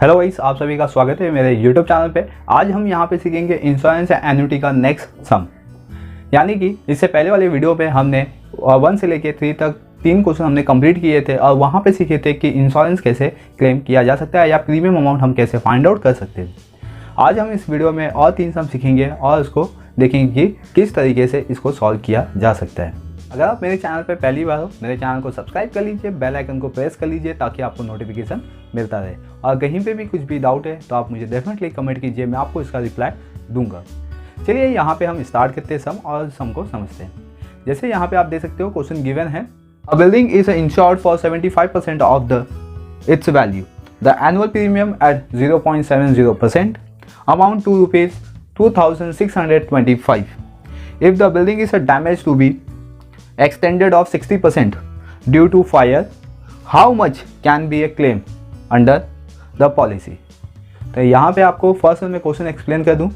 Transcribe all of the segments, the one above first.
Hello guys, आप सभी का स्वागत है मेरे यूट्यूब चैनल पे। आज हम यहाँ पे सीखेंगे इंश्योरेंस एंड एन्युटी का नेक्स्ट सम। यानी कि इससे पहले वाले वीडियो पे हमने 1 से लेके 3 तक 3 क्वेश्चन हमने कंप्लीट किए थे और वहाँ पे सीखे थे कि इंश्योरेंस कैसे क्लेम किया जा सकता है या प्रीमियम अमाउंट हम कैसे फाइंड आउट कर सकते हैं। आज हम इस वीडियो में और 3 सम सीखेंगे और उसको देखेंगे कि किस तरीके से इसको सॉल्व किया जा सकता है। अगर आप मेरे चैनल पर पहली बार हो, मेरे चैनल को सब्सक्राइब कर लीजिए, बेल आइकन को प्रेस कर लीजिए ताकि आपको नोटिफिकेशन मिलता रहे। और कहीं पे भी कुछ भी डाउट है तो आप मुझे डेफिनेटली कमेंट कीजिए, मैं आपको इसका रिप्लाई दूंगा। चलिए यहाँ पे हम स्टार्ट करते हैं सम और सम को समझते हैं। जैसे यहाँ पे आप देख सकते हो क्वेश्चन गिवन है, a building is insured for 75% of the its value, the annual premium at 0.70%, amount to ₹2625। If the building is a damage to be extended of 60% due to fire, how much can be a claim under the policy? तो यहाँ पे आपको first में question explain कर दूँ।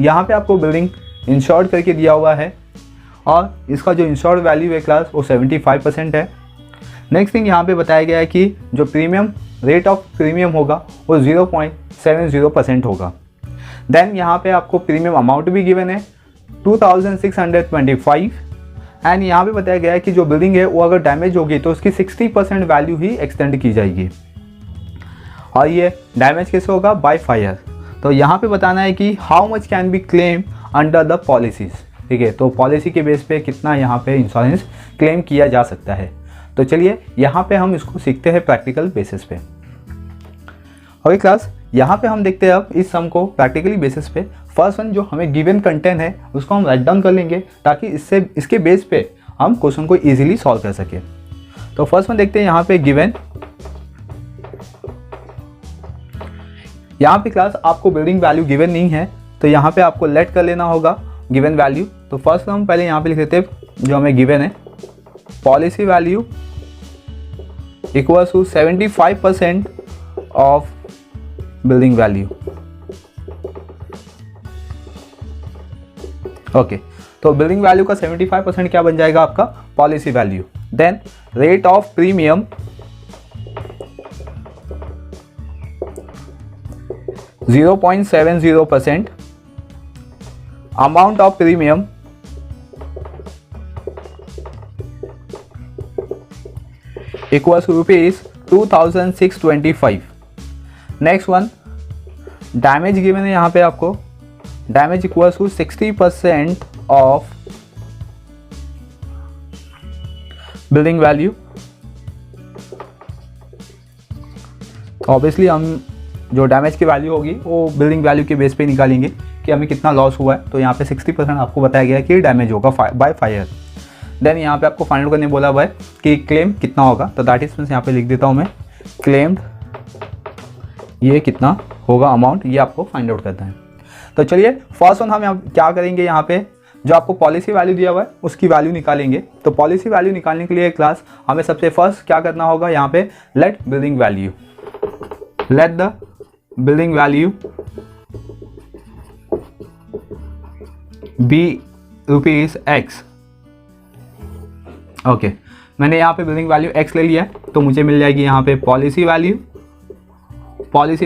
यहाँ पे आपको बिल्डिंग इंश्योर्ड करके दिया हुआ है और इसका जो इंश्योर्ड वैल्यू है क्लास वो 75% है। नेक्स्ट थिंग यहाँ पे बताया गया है कि जो प्रीमियम रेट ऑफ प्रीमियम होगा वो 0.70% होगा। देन यहाँ पे आपको प्रीमियम अमाउंट भी गिवन है 2625 एंड यहाँ पे बताया गया है कि जो बिल्डिंग है वो अगर डैमेज होगी तो उसकी 60% वैल्यू ही एक्सटेंड की जाएगी। और ये डैमेज कैसे होगा? By fire. तो यहाँ पे बताना है कि how much can be claim under the policies. ठीक है, तो पॉलिसी के बेस पे कितना यहाँ पे इंश्योरेंस क्लेम किया जा सकता है। तो चलिए यहाँ पे हम इसको सीखते हैं प्रैक्टिकल बेसिस पे। ओके क्लास, यहाँ पे हम देखते हैं अब इस सम को प्रैक्टिकली बेसिस पे। फर्स्ट वन जो हमें गिवन कंटेंट है उसको हम राइट डाउन कर लेंगे ताकि इसके बेस पे हम क्वेश्चन को इजीली सॉल्व कर सके। तो फर्स्ट वन देखते हैं यहाँ पे गिवन। यहाँ पे क्लास आपको बिल्डिंग वैल्यू गिवन नहीं है तो यहाँ पे आपको लेट कर लेना होगा गिवन वैल्यू। तो फर्स्ट हम पहले यहाँ पे लिख देते हैं जो हमें गिवन है, policy value equals to 75% of building value. Okay, तो बिल्डिंग वैल्यू का 75% क्या बन जाएगा? आपका policy value. Then rate of premium 0.70%, amount of premium equals to ₹2625। Next one damage given है यहाँ पे आपको, damage equals to 60% of building value. Obviously हम जो डैमेज की वैल्यू होगी वो बिल्डिंग वैल्यू के बेस पे निकालेंगे कि हमें कितना लॉस हुआ है। तो यहाँ पे 60% आपको बताया गया है कि डैमेज होगा बाय फायर। देन यहाँ पे आपको फाइंड आउट करने बोला हुआ है कि क्लेम कितना होगा। तो दैट इज मीन्स यहाँ पे लिख देता हूँ मैं, क्लेम्ड ये कितना होगा अमाउंट, ये आपको फाइंड आउट करना है। तो चलिए फर्स्ट वन हम क्या करेंगे, यहाँ पे जो आपको पॉलिसी वैल्यू दिया हुआ है उसकी वैल्यू निकालेंगे। तो पॉलिसी वैल्यू निकालने के लिए क्लास हमें सबसे फर्स्ट क्या करना होगा, यहाँ पे let building value, let the building value be ₹X। Okay, मैंने यहाँ पे बिल्डिंग वैल्यू X ले लिया है तो मुझे मिल जाएगी यहाँ पे policy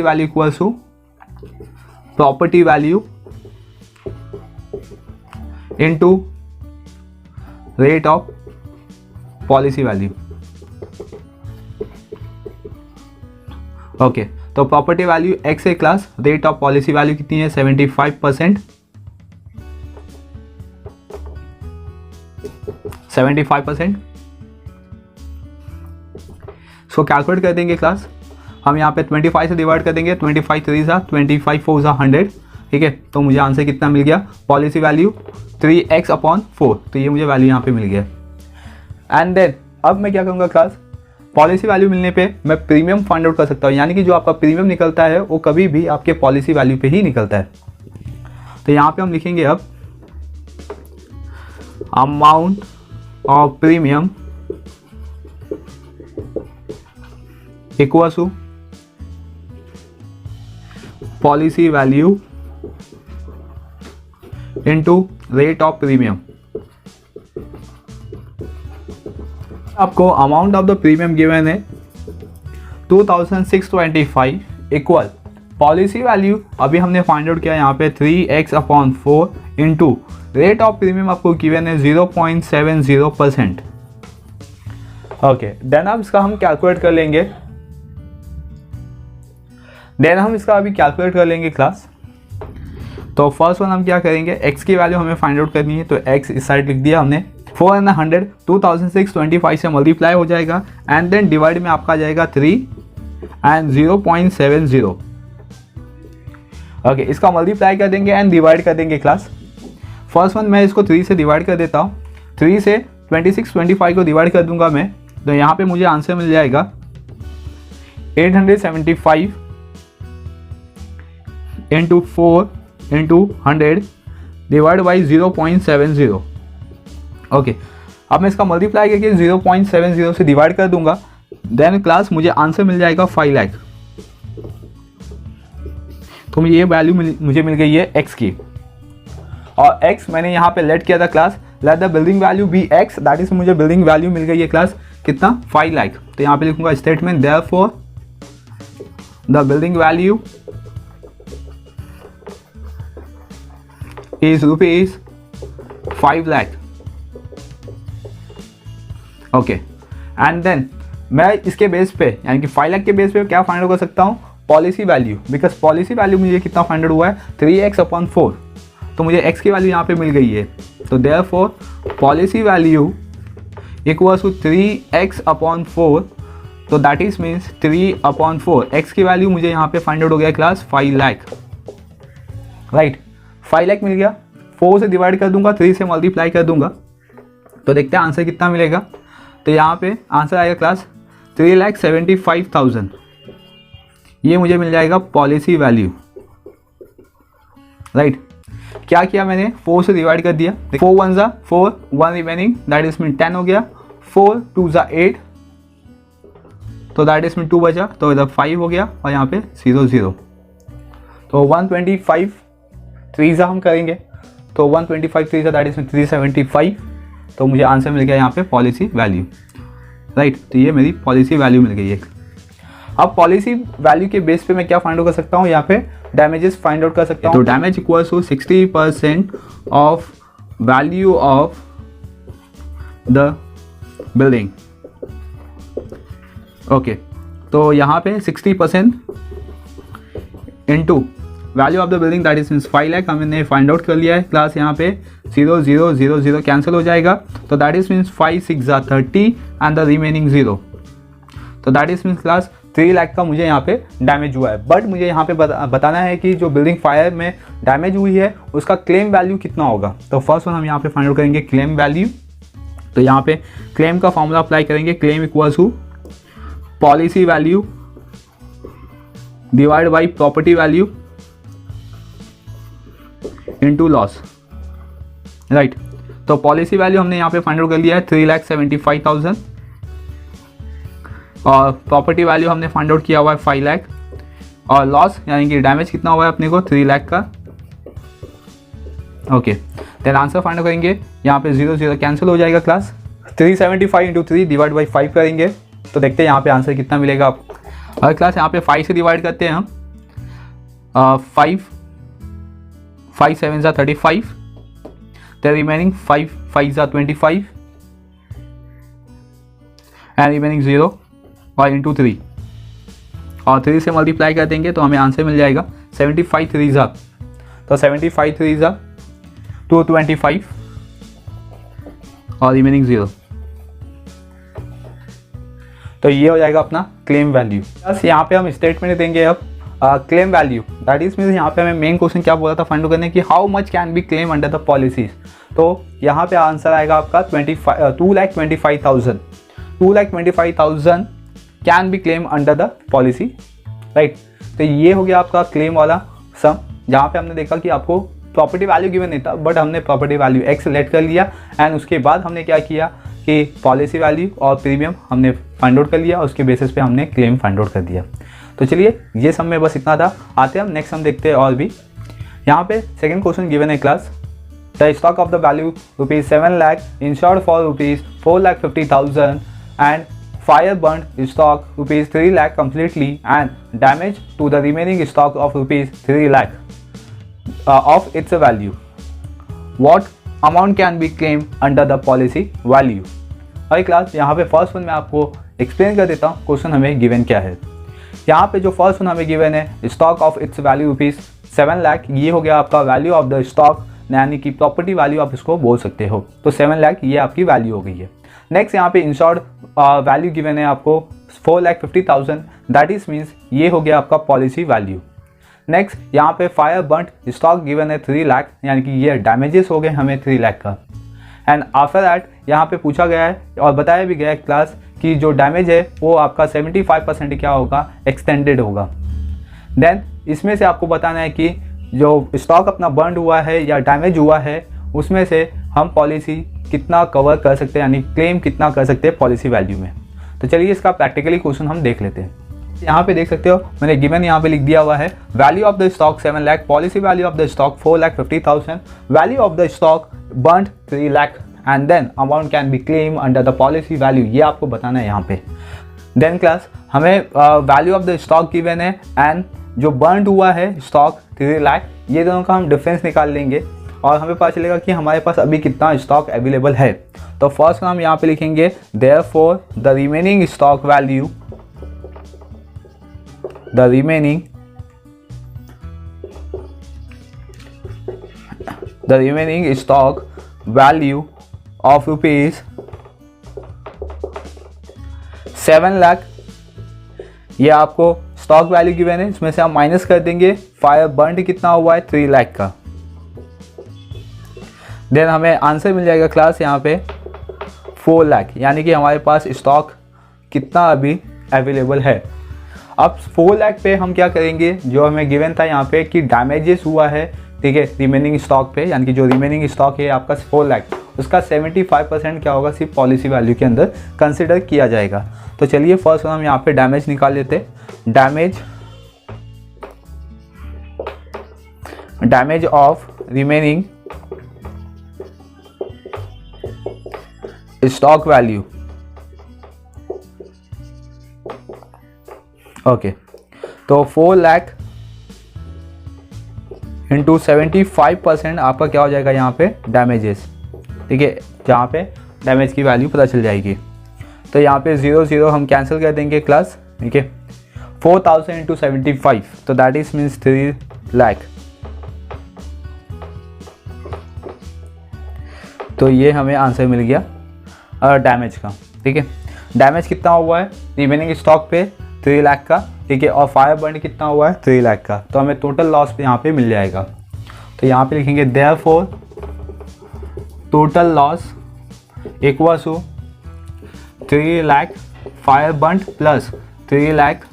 value equals to property value into rate of policy value. Okay, तो प्रॉपर्टी वैल्यू X है class, rate of policy value कितनी है? 75%। 75% इसको कैलकुलेट कर देंगे क्लास। हम यहाँ पे 25 से डिवाइड कर देंगे, 25 3 सा 25 4 सा 100। ठीक है, तो मुझे आंसर कितना मिल गया? Policy value 3x/4। तो ये मुझे वैल्यू यहाँ पे मिल गया। एंड देन अब मैं क्या करूँगा क्लास, पॉलिसी वैल्यू मिलने पे मैं प्रीमियम फाइंड आउट कर सकता हूँ। यानी कि जो आपका प्रीमियम निकलता है वो कभी भी आपके पॉलिसी वैल्यू पे ही निकलता है। तो यहाँ पे हम लिखेंगे अब amount of premium equals to policy value into rate of premium. आपको amount of the premium given है 2625 इक्वल पॉलिसी वैल्यू अभी हमने फाइंड आउट किया यहाँ पे 3x/4 into rate of premium आपको गिवन है 0.70%। ओके, देन अब इसका हम कैलकुलेट कर लेंगे। क्लास। तो फर्स्ट वन हम क्या करेंगे, x की वैल्यू हमें फाइंड आउट करनी है, तो x इस साइड लिख दिया हमने। 4 and 100 2625 से मल्टीप्लाई हो जाएगा एंड देन डिवाइड में आपका आ जाएगा 3 एंड 0.70। ओके, इसका मल्टीप्लाई कर देंगे एंड डिवाइड कर देंगे क्लास। फर्स्ट वन मैं इसको 3 से डिवाइड कर देता हूँ। 3 से 2625 को डिवाइड कर दूंगा मैं, तो यहाँ पे मुझे आंसर मिल जाएगा 875 into 4 into 100 divide by 0.70। Okay, अब मैं इसका मल्टीप्लाई करके 0.70 से डिवाइड कर दूंगा, देन क्लास मुझे आंसर मिल जाएगा 5 लाख। तो ये वैल्यू मुझे मिल गई है x की, और x मैंने यहाँ पे लेट किया था class, let the building value be x, that is मुझे बिल्डिंग वैल्यू मिल गई है क्लास कितना, 5 लाख। तो यहाँ पे लिखूंगा statement therefore the building value is rupees 5 lakh. Okay, and then मैं इसके बेस पे यानी कि 5 लाख के बेस पे क्या फाइंड आउट कर सकता हूँ, policy value, because policy value मुझे कितना फाइंड आउट हुआ है 3x/4, तो मुझे x की वैल्यू यहाँ पे मिल गई है। तो therefore policy value equals to 3x/4, तो दैट इज मीन्स 3/4, x की वैल्यू मुझे यहाँ पे फाइंड आउट हो गया क्लास 5 लाख। राइट, 5 लाख मिल गया। 4 से डिवाइड कर दूंगा, 3 से मल्टीप्लाई कर दूंगा, तो देखते हैं आंसर कितना मिलेगा। तो यहाँ पे आंसर आएगा क्लास 3,75,000, ये मुझे मिल जाएगा पॉलिसी वैल्यू। राइट, क्या किया मैंने, 4 से डिवाइड कर दिया, 4 1 ज़ा 4, 1 रिमेनिंग, दैट इज मीन 10 हो गया, 4 2 ज़ा 8, तो दैट इज मीन 2 बचा, तो इधर 5 हो गया और यहाँ पे 0 0, तो 125 3 ज़ा हम करेंगे, तो 125 3 ज़ा दैट इज मीन 375, तो मुझे आंसर मिल गया यहाँ पे पॉलिसी वैल्यू। राइट, तो ये मेरी पॉलिसी वैल्यू मिल गई है। अब पॉलिसी वैल्यू के बेस पे मैं क्या फाइंड आउट कर सकता हूँ, यहाँ पे डैमेजेस फाइंड आउट कर सकता हूँ। तो damage equals to 60% of value of the building. Okay, तो यहाँ पे 60% into value of the building that is means 5 lakh हमने फाइंड आउट कर लिया है क्लास। यहाँ पे 0 0 0 0 कैंसिल हो जाएगा, तो दैट इज मीन्स 5 6 ज़ा 30 एंड द रिमेनिंग 0, तो that is means class 3 lakh का मुझे यहाँ पे डैमेज हुआ है। बट मुझे यहाँ पे बताना है कि जो बिल्डिंग फायर में डैमेज हुई है उसका क्लेम वैल्यू कितना होगा। तो फर्स्ट वन हम यहाँ पे फाइंड आउट करेंगे क्लेम वैल्यू। तो यहाँ पे क्लेम का फॉर्मूला अप्लाई करेंगे, claim equals to policy value divide by property value into loss. Right, तो पॉलिसी वैल्यू हमने यहाँ पे फाइंड आउट कर लिया है 3,75,000 और प्रॉपर्टी वैल्यू हमने फाइंड आउट किया हुआ है 5 लाख, और लॉस यानी कि डैमेज कितना हुआ है अपने को 3 लाख का। Okay, then answer find out करेंगे, यहाँ पे 0 0 कैंसिल हो जाएगा क्लास, 375 इंटू 3 डिवाइड बाई 5 करेंगे, तो देखते हैं यहाँ पे आंसर कितना मिलेगा आपको। और क्लास यहाँ पे 5 से डिवाइड करते हैं हम, 5 7 ज़ा 35, द रिमेनिंग 5 5 ज़ा 25 एंड रिमेनिंग 0 और इंटू 3, और 3 से मल्टीप्लाई कर देंगे तो हमें आंसर मिल जाएगा 75 3 ज़ा, तो 75 3 ज़ा 225 और रिमेनिंग 0, तो ये हो जाएगा अपना क्लेम वैल्यू। बस यहाँ पे हम स्टेटमेंट देंगे अब claim value, that is means यहाँ पे हमें मेन क्वेश्चन क्या बोला था फाइंड करने की, how much can be claim under the policies. तो यहाँ पे आंसर आएगा आपका 2,25,000 2,25,000 can be claim under the policy. Right, तो ये हो गया आपका क्लेम वाला सम, जहाँ पे हमने देखा कि आपको प्रॉपर्टी वैल्यू गिवन नहीं था, बट हमने प्रॉपर्टी वैल्यू एक्स लेट कर लिया एंड उसके बाद हमने क्या किया कि पॉलिसी वैल्यू और प्रीमियम हमने फाइंड आउट कर लिया, उसके बेसिस पे हमने क्लेम फाइंड आउट कर दिया। तो चलिए ये सम में बस इतना था, आते हैं हम नेक्स्ट सम देखते हैं। और भी यहाँ पे सेकंड क्वेश्चन गिवन है class, the stock of the value ₹7 lakh insured for ₹4,50,000 and fire burnt stock rupees 3 lakh completely and damage to the remaining stock of rupees 3 lakh of its value. What amount can be claimed under the policy value? भाई class यहाँ पे first one मैं आपको explain कर देता हूँ question हमें given क्या है। यहाँ पे जो फर्स्ट वन हमें गिवन है stock of its value rupees 7 lakh, ये हो गया आपका वैल्यू ऑफ द स्टॉक, यानी कि प्रॉपर्टी वैल्यू आप इसको बोल सकते हो। तो 7 लाख ये आपकी वैल्यू हो गई है। नेक्स्ट यहाँ पे इंश्योर्ड वैल्यू गिवन है आपको 4,50,000, दैट इज मीन्स ये हो गया आपका पॉलिसी वैल्यू। नेक्स्ट यहाँ पे फायर बर्न्ट स्टॉक गिवन है 3 लाख, यानी कि ये डैमेजेस हो गए हमें 3 लाख का। एंड आफ्टर दैट यहाँ पे पूछा गया है और बताया भी गया है क्लास कि जो डैमेज है वो आपका 75% क्या होगा, एक्सटेंडेड होगा। देन इसमें से आपको बताना है कि जो स्टॉक अपना बर्न हुआ है या डैमेज हुआ है उसमें से हम पॉलिसी कितना कवर कर सकते हैं, यानी क्लेम कितना कर सकते हैं पॉलिसी वैल्यू में। तो चलिए इसका प्रैक्टिकली क्वेश्चन हम देख लेते हैं। यहाँ पे देख सकते हो मैंने गिवन यहाँ पे लिख दिया हुआ है value of the stock 7 lakh, policy value of the stock 4,50,000, value of the stock burn 3 lakh and then amount can be claim under the policy value, ये आपको बताना है यहाँ पे। देन क्लास हमें value of the stock given है and जो burn हुआ है स्टॉक 3 लाख, ये दोनों का हम डिफरेंस निकाल लेंगे और हमें पता चलेगा कि हमारे पास अभी कितना स्टॉक अवेलेबल है। तो फर्स्ट हम यहाँ पे लिखेंगे therefore the remaining stock value, the remaining stock value of rupees 7 lakh, ये आपको स्टॉक वैल्यू गिवन है, इसमें से हम माइनस कर देंगे फायर बर्न कितना हुआ है 3 लाख का। देन हमें आंसर मिल जाएगा क्लास यहाँ पे 4 लाख, यानी कि हमारे पास स्टॉक कितना अभी अवेलेबल है। अब 4 लाख पे हम क्या करेंगे, जो हमें गिवन था यहाँ पे कि डैमेजेस हुआ है, ठीक है, रिमेनिंग स्टॉक पे, यानी कि जो रिमेनिंग स्टॉक है आपका 4 लाख, उसका 75% क्या होगा, सिर्फ पॉलिसी वैल्यू के अंदर कंसिडर किया जाएगा। तो चलिए फर्स्ट हम यहाँ पे डैमेज निकाल लेते हैं। Damage of remaining stock value, okay. तो 4 लाख इंटू 75% आपका क्या हो जाएगा यहाँ पे डैमेजेस, ठीक है, जहाँ पे डैमेज की वैल्यू पता चल जाएगी। तो यहाँ पे 0 हम कैंसिल कर देंगे क्लास, ठीक है। 4,000 इंटू 75, तो दैट इज मीन्स 3 लाख। तो ये हमें आंसर मिल गया डैमेज का, ठीक है। डैमेज कितना हुआ है रिमेनिंग स्टॉक पे 3 लाख का, ठीक है, और फायर बर्न कितना हुआ है 3 लाख का। तो हमें टोटल लॉस पे यहाँ पे मिल जाएगा। तो यहाँ पे लिखेंगे therefore total loss equals to 3 lakh fire burn plus 3 lakh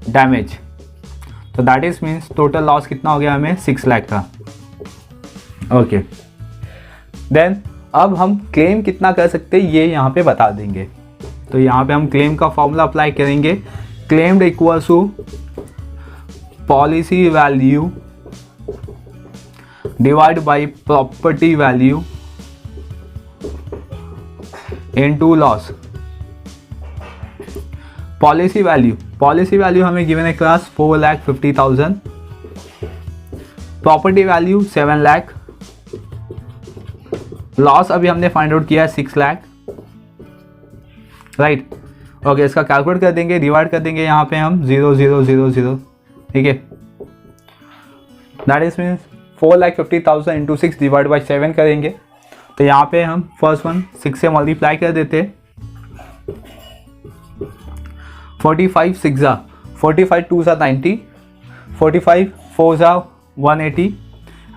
damage. तो that is means total loss कितना हो गया हमें 6 लाख का, ओके। देन अब हम क्लेम कितना कर सकते हैं ये यहाँ पे बता देंगे। तो यहाँ पे हम क्लेम का फॉर्मूला अप्लाई करेंगे, claimed equals to policy value divide by property value into loss. Policy value हमें गिवन है class 4,50,000, property value 7 lakh, loss अभी हमने फाइंड आउट किया है 6 लाख, राइट, ओके। इसका कैलकुलेट कर देंगे, डिवाइड कर देंगे यहाँ पे हम 0,0,0,0, ठीक है। That is means 4,50,000 into 6 divide by 7 करेंगे। तो यहाँ पे हम फर्स्ट वन 6 से मल्टीप्लाई कर देते हैं। 45 6 जा 45 2 जा 90, 45 4 जा 180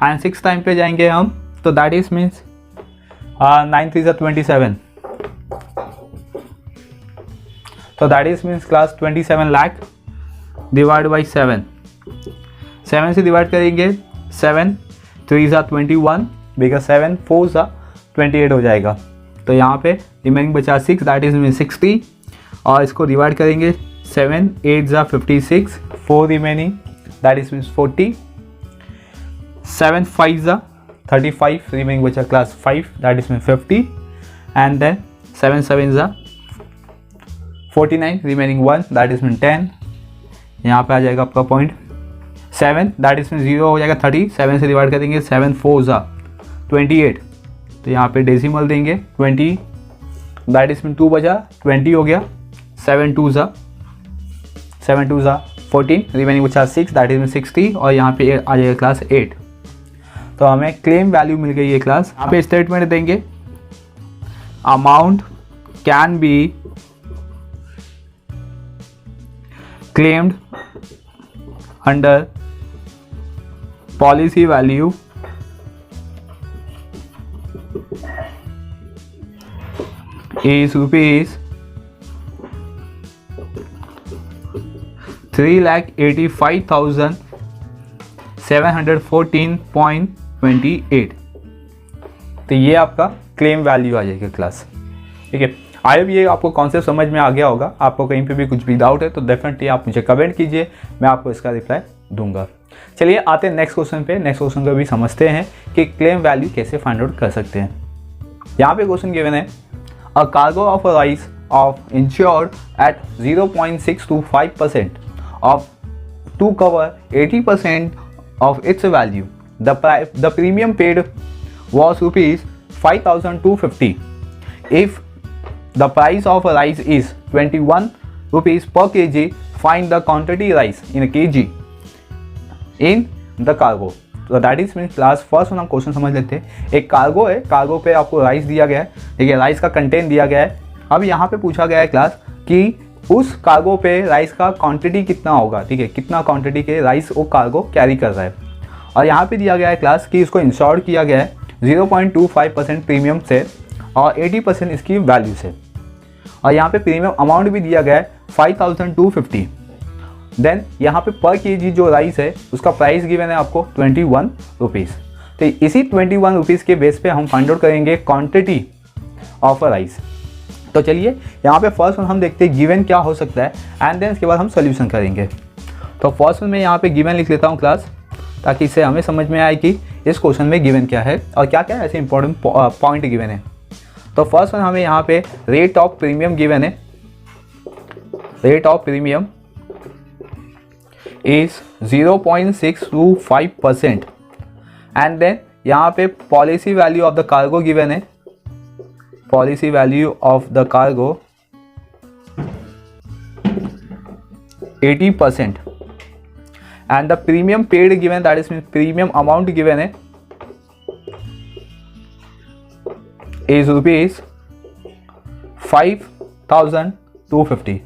एंड 6 टाइम पे जाएंगे हम, तो दैट इज मीन्स 9 3 जा 27, तो that is means class 27 lakh divide by 7 से डिवाइड करेंगे 7 3 जा 21, बिकॉज 7 4 जा 28 हो जाएगा। तो यहाँ पे रिमेनिंग बचा 6, दैट इज मीन 60, और इसको डिवाइड करेंगे 7 8 जा 56, 4 रिमेनिंग दैट इज मीन्स 40, 7 5 जा 35, रिमेनिंग बचा class 5 that is mean 50, and then 7 7 जा 49 रिमेनिंग 1 दैट इज मीन 10, यहाँ पे आ जाएगा आपका पॉइंट 7 दैट इज मीन 0 हो जाएगा 30, 7 से डिवाइड करेंगे 7 4 ज़ा 28, तो यहाँ पे डेसिमल देंगे 20 दैट इज मीन 2 बचा 20 हो गया, 7 2 ज़ा 14 रिमेनिंग बचा 6 दैट इज मीन 60 और यहाँ पे आ जाएगा क्लास 8। तो हमें क्लेम वैल्यू मिल गई है क्लास। यहाँ पे स्टेटमेंट देंगे amount can B claimed under policy value is rupees 3,85,714.28। तो ये आपका क्लेम वैल्यू आ जाएगा क्लास। ठीक है, आई होप ये आपको कॉन्सेप्ट समझ में आ गया होगा। आपको कहीं पे भी कुछ भी डाउट है तो डेफिनेटली आप मुझे कमेंट कीजिए, मैं आपको इसका रिप्लाई दूंगा। चलिए आते हैं नेक्स्ट क्वेश्चन पे। नेक्स्ट क्वेश्चन को भी समझते हैं कि क्लेम वैल्यू कैसे फाइंड आउट कर सकते हैं। यहाँ पे क्वेश्चन गिवन है a cargo of rice of insured at 0.625% of to cover 80% of its value. The premium paid was ₹5,250 if the price of rice is 21 rupees per kg. Find the quantity rice in a kg in the cargo. तो that is mean class first हम question समझ लेते हैं। एक cargo है, cargo पे आपको rice दिया गया है, ठीक है, राइस का कंटेंट दिया गया है। अब यहाँ पे पूछा गया है क्लास कि उस कार्गो पे राइस का क्वांटिटी कितना होगा, ठीक है, कितना क्वांटिटी के राइस वो कार्गो कैरी कर रहा है। और यहाँ पे दिया गया है क्लास कि इसको इंश्योर किया गया है 0.25% प्रीमियम से और 80% इसकी वैल्यू से। और यहाँ पे प्रीमियम अमाउंट भी दिया गया है 5,250। देन यहाँ पे पर केजी जो राइस है उसका प्राइस गिवन है आपको 21 रुपीज़। तो इसी 21 रुपीज़ के बेस पे हम फाइंड आउट करेंगे क्वांटिटी ऑफ अ राइस। तो चलिए यहाँ पे फर्स्ट वन हम देखते हैं गिवन क्या हो सकता है एंड देन इसके बाद हम सोल्यूशन करेंगे। तो फर्स्ट वन में यहाँ पे गिवन लिख लेता हूँ क्लास, ताकि इससे हमें समझ में आए कि इस क्वेश्चन में गिवन क्या है और क्या क्या ऐसे इंपॉर्टेंट पॉइंट गिवन है। तो फर्स्ट वन हमें यहाँ पे रेट ऑफ प्रीमियम गिवन है। Rate of premium is 0.625% and then यहाँ पे policy value of the cargo given है। Policy value of the cargo 80% and the premium paid given that is premium amount given है is ₹5,250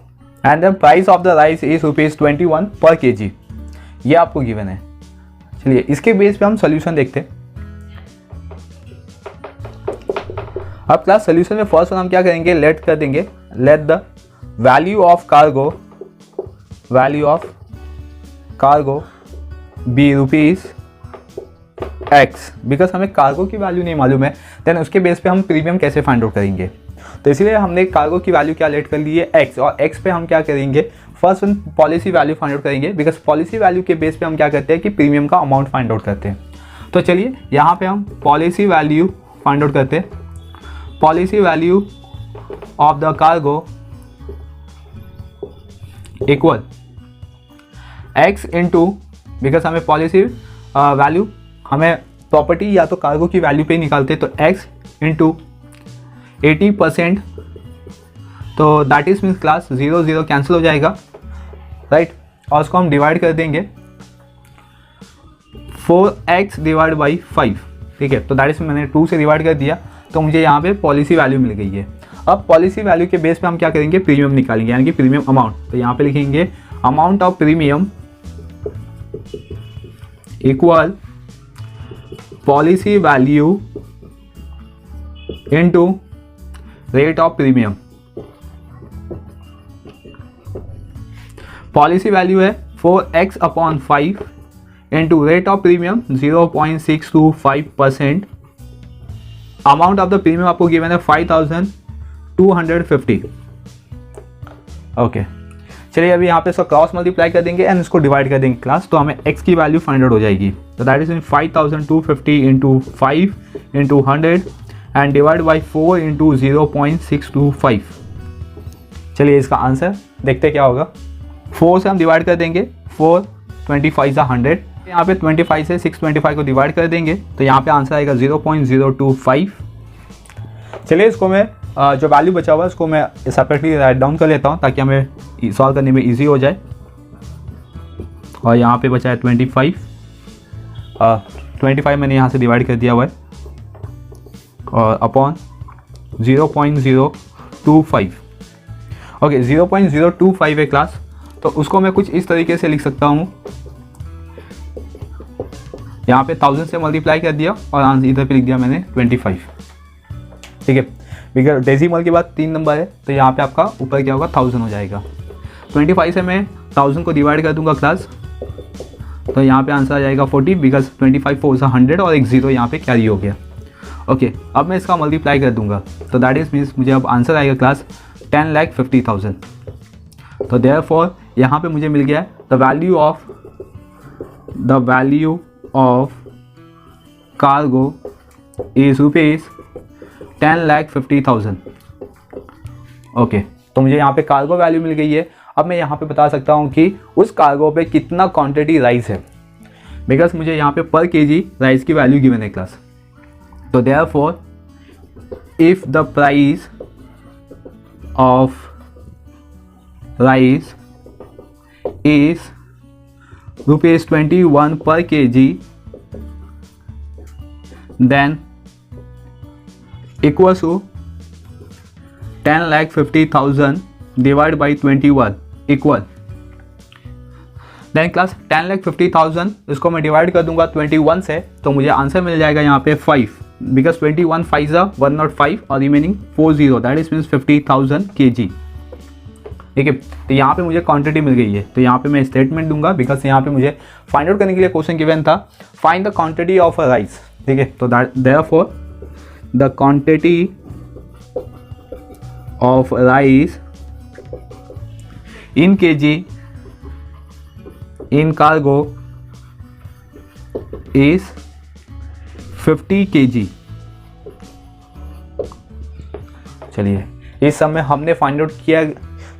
and the price of the rice is ₹21 per kg। ये आपको given है। चलिए इसके base पे हम solution देखते हैं। अब क्लास सोल्यूशन में फर्स्ट हम क्या करेंगे, लेट कर देंगे let the value of cargo be ₹X, because हमें कार्गो की वैल्यू नहीं मालूम है, देन उसके बेस पे हम प्रीमियम कैसे फाइंड आउट करेंगे। तो इसलिए हमने कार्गो की वैल्यू क्या लेट कर ली है X, और X पे हम क्या करेंगे, फर्स्ट हम पॉलिसी वैल्यू फाइंड आउट करेंगे, बिकॉज पॉलिसी वैल्यू के बेस पे हम क्या करते हैं कि प्रीमियम का अमाउंट फाइंड आउट करते हैं। तो चलिए यहाँ पे हम पॉलिसी वैल्यू फाइंड आउट करते हैं। Policy value of the cargo equal X into, because हमें पॉलिसी वैल्यू हमें प्रॉपर्टी या तो कार्गो की वैल्यू पे ही निकालते हैं, तो X इंटू 80%, तो that is means class 0 0 cancel हो जाएगा, राइट। और उसको हम डिवाइड कर देंगे 4x डिवाइड बाई 5, ठीक है। तो दैट इज मैंने 2 से डिवाइड कर दिया, तो मुझे यहाँ पे पॉलिसी वैल्यू मिल गई है। अब पॉलिसी वैल्यू के बेस पे हम क्या करेंगे, प्रीमियम निकालेंगे, यानी कि प्रीमियम अमाउंट। तो यहाँ पे लिखेंगे amount of premium equal policy value into rate of premium. Policy value है 4x/5 into rate of premium 0.625%। Amount of the premium आपको गिवन है 5,250। ओके, चलिए अभी यहाँ पे इसको क्रॉस मल्टीप्लाई कर देंगे एंड इसको डिवाइड कर देंगे क्लास, तो हमें x की वैल्यू फाइंड आउट हो जाएगी। तो that is 5,250 into 5 into 100 and divide by 4 into 0.625। चलिए इसका आंसर देखते क्या होगा। 4 से हम डिवाइड कर देंगे, 4 25 सा 100, यहाँ पे 25 से 625 को डिवाइड कर देंगे तो यहाँ पे आंसर आएगा 0.025। चलिए इसको मैं जो वैल्यू बचा हुआ है उसको मैं सेपरेटली राइट डाउन कर लेता हूँ ताकि हमें सॉल्व करने में ईजी हो जाए। और यहाँ पे बचा है 25, 25 मैंने यहाँ से डिवाइड कर दिया हुआ है और अपॉन 0.025। ओके 0.025 है क्लास, तो उसको मैं कुछ इस तरीके से लिख सकता हूँ। यहाँ पे 1000 से मल्टीप्लाई कर दिया और आंसर इधर पे लिख दिया मैंने 25। ठीक है, बिकॉज डेसिमल के बाद 3 नंबर है तो यहाँ पे आपका ऊपर क्या होगा 1000 हो जाएगा। 25 से मैं 1000 को डिवाइड कर दूंगा क्लास, तो यहाँ पे आंसर आ जाएगा 40, बिकॉज 25 4 से 100 और एक 0 यहाँ पे कैरी हो गया। ओके अब मैं इसका मल्टीप्लाई कर दूंगा तो दैट इज मीन्स मुझे अब आंसर आएगा क्लास 10,50,000। तो देयरफॉर यहाँ पे मुझे मिल गया the value of cargo is ₹10,50,000। Okay तो मुझे यहाँ पे कार्गो वैल्यू मिल गई है। अब मैं यहाँ पे बता सकता हूँ कि उस कार्गो पे कितना क्वांटिटी राइस है, बिकॉज मुझे यहाँ पे पर केजी राइस की वैल्यू गिवन है क्लास। तो therefore if the price of rice is ₹21 per kg, then equals to 10,50,000 divided by 21 equal then class 10,50,000 इसको मैं डिवाइड कर दूंगा 21 से तो मुझे आंसर मिल जाएगा यहाँ पे 5, बिकॉज 21 5 105 और remaining 40, that is means 50,000 kg। ठीक है, तो यहाँ पे मुझे क्वांटिटी मिल गई है तो यहाँ पे मैं स्टेटमेंट दूंगा, बिकॉज यहाँ पे मुझे फाइंड आउट करने के लिए क्वेश्चन गिवन था find the quantity of a rice. ठीक है, तो therefore the quantity of rice in kg in cargo is 50 kg। चलिए इस समय हमने फाइंड आउट किया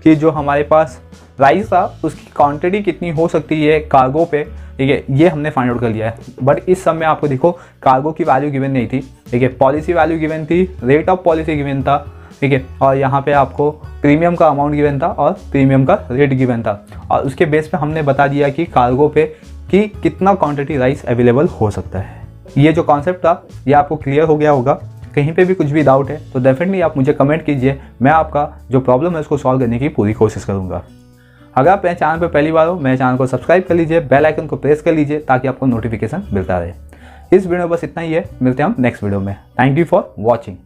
कि जो हमारे पास राइस था उसकी क्वांटिटी कितनी हो सकती है कार्गो पे। ठीक है, ये हमने फाइंड आउट कर लिया है। बट इस समय आपको देखो कार्गो की वैल्यू गिवन नहीं थी। ठीक है, पॉलिसी वैल्यू गिवन थी, रेट ऑफ पॉलिसी गिवन था। ठीक है, और यहाँ पे आपको प्रीमियम का अमाउंट गिवन था और प्रीमियम का रेट गिवन था और उसके बेस पे हमने बता दिया कि कार्गो पे कि कितना क्वांटिटी राइस अवेलेबल हो सकता है। ये जो कॉन्सेप्ट था ये आपको क्लियर हो गया होगा। कहीं पे भी कुछ भी डाउट है तो डेफिनेटली आप मुझे कमेंट कीजिए, मैं आपका जो प्रॉब्लम है उसको सॉल्व करने की पूरी कोशिश करूँगा। अगर आप मेरे चैनल पर पहली बार हो मेरे चैनल को सब्सक्राइब कर लीजिए, बेल आइकन को प्रेस कर लीजिए ताकि आपको नोटिफिकेशन मिलता रहे। इस वीडियो में बस इतना ही है, मिलते हैं हम नेक्स्ट वीडियो में। Thank you for watching.